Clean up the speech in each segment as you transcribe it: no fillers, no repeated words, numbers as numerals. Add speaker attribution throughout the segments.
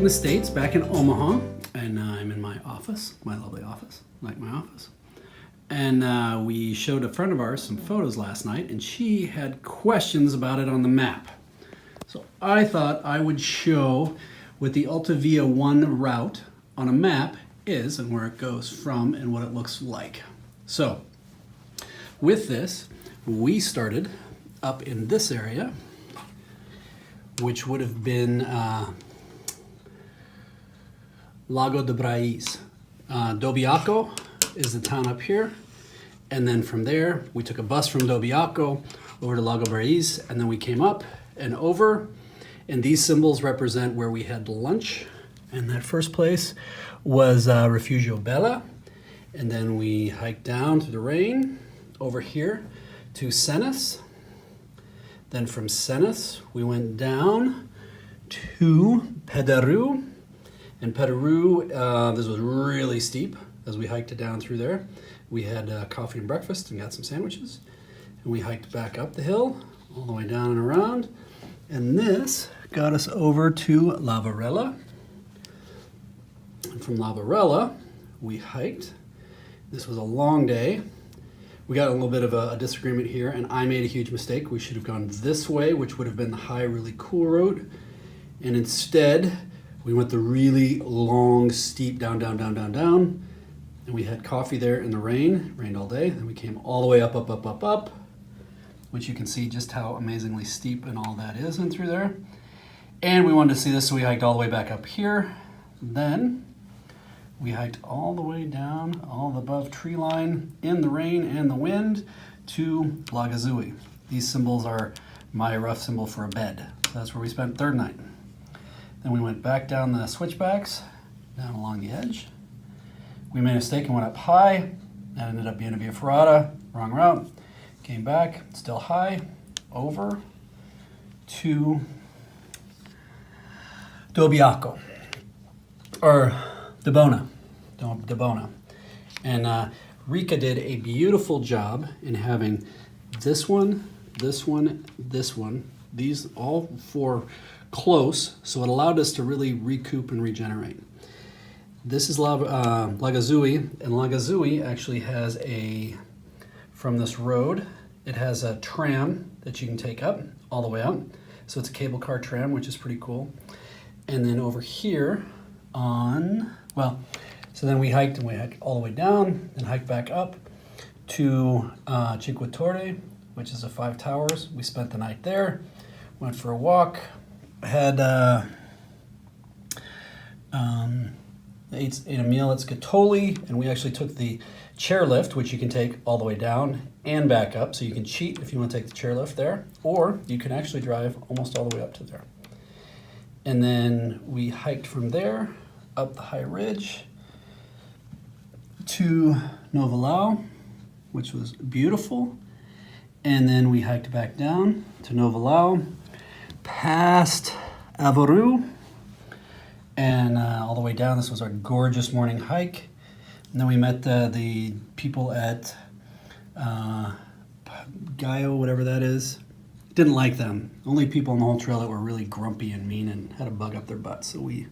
Speaker 1: in the States, back in Omaha, and I'm in my office, my lovely office, like my office. And we showed a friend of ours some photos last night, and she had questions about it on the map. So I thought I would show what the Alta Via 1 route on a map is and where it goes from and what it looks like. So with this, we started up in this area, which would have been Lago de Brais. Dobiaco is the town up here. And then from there, we took a bus from Dobiaco over to Lago Brais, and then we came up and over. And these symbols represent where we had lunch. And that first place was Refugio Bella. And then we hiked down through the rain over here to Cenis. Then from Cenis, we went down to Pederu. And Pederu, this was really steep as we hiked it down through there. We had coffee and breakfast and got some sandwiches. And we hiked back up the hill, all the way down and around. And this got us over to La Varela. And from La Varela, we hiked. This was a long day. We got a little bit of a disagreement here, and I made a huge mistake. We should have gone this way, which would have been the high, really cool road. And instead, we went the really long, steep down. And we had coffee there in the rain. It rained all day. Then we came all the way up, which you can see just how amazingly steep and all that is in through there. And we wanted to see this, so we hiked all the way back up here. Then we hiked all the way down, all above tree line, in the rain and the wind, to Lagazui. These symbols are my rough symbol for a bed. So that's where we spent third night. Then we went back down the switchbacks, down along the edge. We made a mistake and went up high. That ended up being a Via Ferrata, wrong route. Came back, still high, over to Dobiaco, or Debona. And Rika did a beautiful job in having this one, these all four close, so it allowed us to really recoup and regenerate. This is Lagazui, and Lagazui actually has from this road, it has a tram that you can take up all the way up. So it's a cable car tram, which is pretty cool. And then over here so then we hiked all the way down and hiked back up to Cinque Torre, which is the 5 towers. We spent the night there, went for a walk, had ate a meal at Scatoli, and we actually took the chairlift, which you can take all the way down and back up. So you can cheat if you want to take the chairlift there, or you can actually drive almost all the way up to there. And then we hiked from there up the high ridge to Novalau, which was beautiful. And then we hiked back down to Novalau, past Avoru, and all the way down. This was our gorgeous morning hike. And then we met the people at Gaio, whatever that is. Didn't like them. Only people on the whole trail that were really grumpy and mean and had a bug up their butt. So we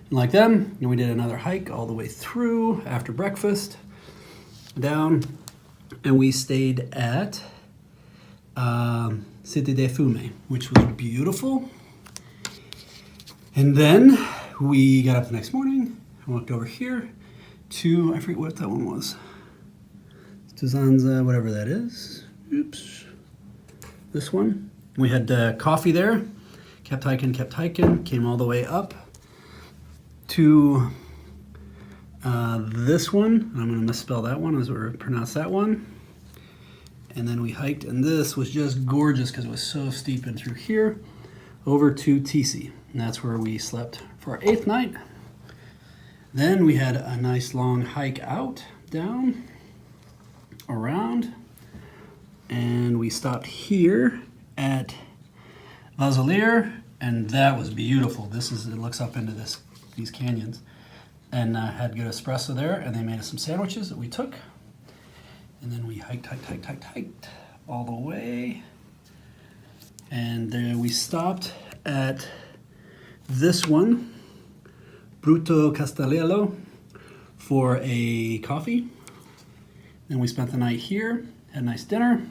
Speaker 1: didn't like them. And we did another hike all the way through after breakfast, down, and we stayed at Cité des Fumées, which was beautiful. And then we got up the next morning and walked over here to, I forget what that one was. Tuzanza, whatever that is. Oops. This one. We had coffee there. Kept hiking, came all the way up to this one. I'm going to misspell that one as we pronounce that one. And then we hiked, and this was just gorgeous because it was so steep and through here over to Tisi. And that's where we slept for our 8th night. Then we had a nice long hike out, down, around, and we stopped here at Vazilir, and that was beautiful. It looks up into these canyons, and had good espresso there, and they made us some sandwiches that we took. And then we hiked all the way, and then we stopped at this one, Bruto Castellello for a coffee. Then we spent the night here, had a nice dinner.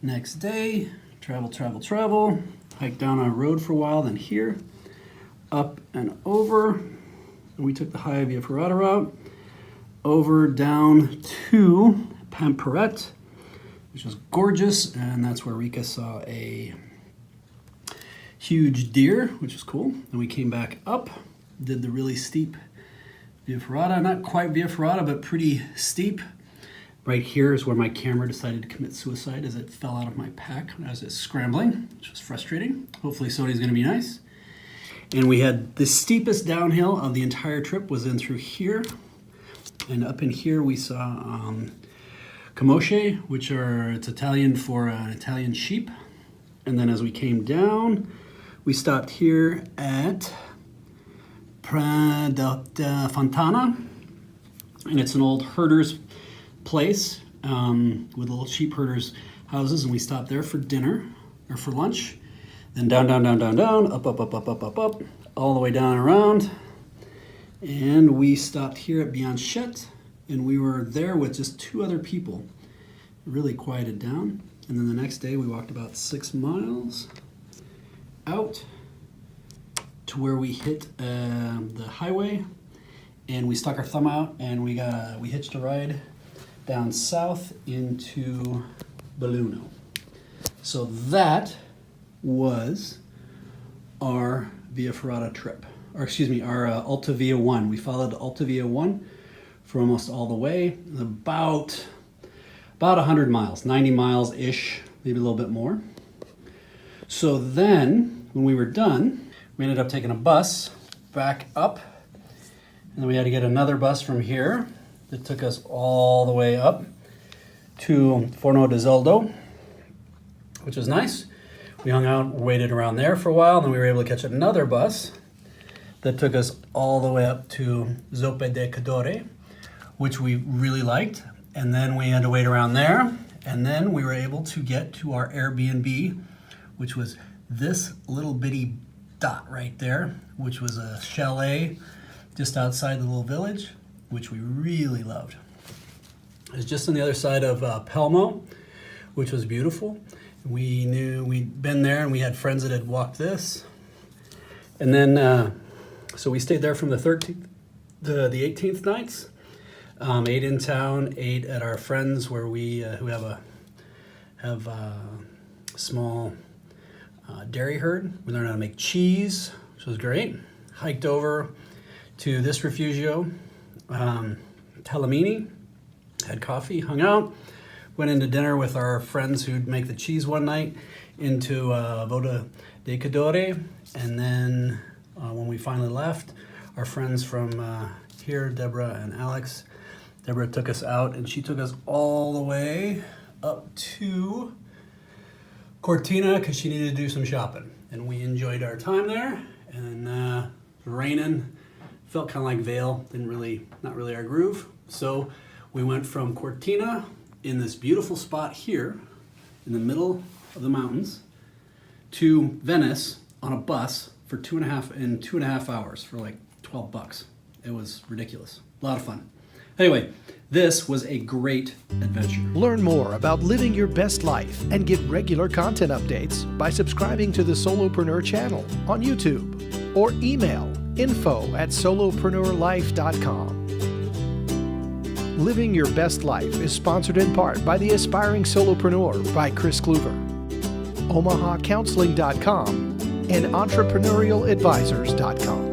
Speaker 1: Next day, travel, hiked down a road for a while, then here, up and over. And we took the high Via Ferrata route, over down to Pamperet, which was gorgeous, and that's where Rika saw a huge deer, which was cool. And we came back up, did the really steep Via Ferrata, not quite Via Ferrata, but pretty steep. Right here is where my camera decided to commit suicide as it fell out of my pack as it's scrambling, which was frustrating. Hopefully Sony's gonna be nice. And we had the steepest downhill of the entire trip was in through here. And up in here we saw camosce, it's Italian for an Italian sheep. And then as we came down, we stopped here at Prada Fontana. And it's an old herder's place with little sheep herders' houses. And we stopped there for dinner, or for lunch. Then down, up, all the way down and around. And we stopped here at Bianchette, and we were there with just 2 other people. It really quieted down. And then the next day we walked about 6 miles out to where we hit the highway, and we stuck our thumb out and we hitched a ride down south into Belluno. So that was our Via Ferrata trip, or excuse me, our Alta Via 1. We followed Alta Via 1 for almost all the way, about 100 miles, 90 miles-ish, maybe a little bit more. So then, when we were done, we ended up taking a bus back up, and then we had to get another bus from here that took us all the way up to Forno di Zoldo, which was nice. We hung out, waited around there for a while, and then we were able to catch another bus that took us all the way up to Zoppe de Cadore, which we really liked. And then we had to wait around there, and then we were able to get to our Airbnb, which was this little bitty dot right there, which was a chalet just outside the little village, which we really loved. It was just on the other side of Pelmo, which was beautiful. We knew we'd been there, and we had friends that had walked this. And then, so we stayed there from the 13th to the 18th nights. 8 in town, 8 at our friends where we who have a small dairy herd. We learned how to make cheese, which was great. Hiked over to this refugio, Talamini, had coffee, hung out. Went into dinner with our friends who'd make the cheese one night into Voda de Cadore. And then when we finally left, our friends from here, Deborah and Alex, Deborah took us out, and she took us all the way up to Cortina because she needed to do some shopping. And we enjoyed our time there, and raining, felt kind of like Vail, not really our groove. So we went from Cortina in this beautiful spot here in the middle of the mountains to Venice on a bus for 2.5 hours for like $12. It was ridiculous. A lot of fun. Anyway, this was a great adventure.
Speaker 2: Learn more about living your best life and get regular content updates by subscribing to the Solopreneur channel on YouTube or email info@solopreneurlife.com. Living Your Best Life is sponsored in part by The Aspiring Solopreneur by Chris Kluver, OmahaCounseling.com, and EntrepreneurialAdvisors.com.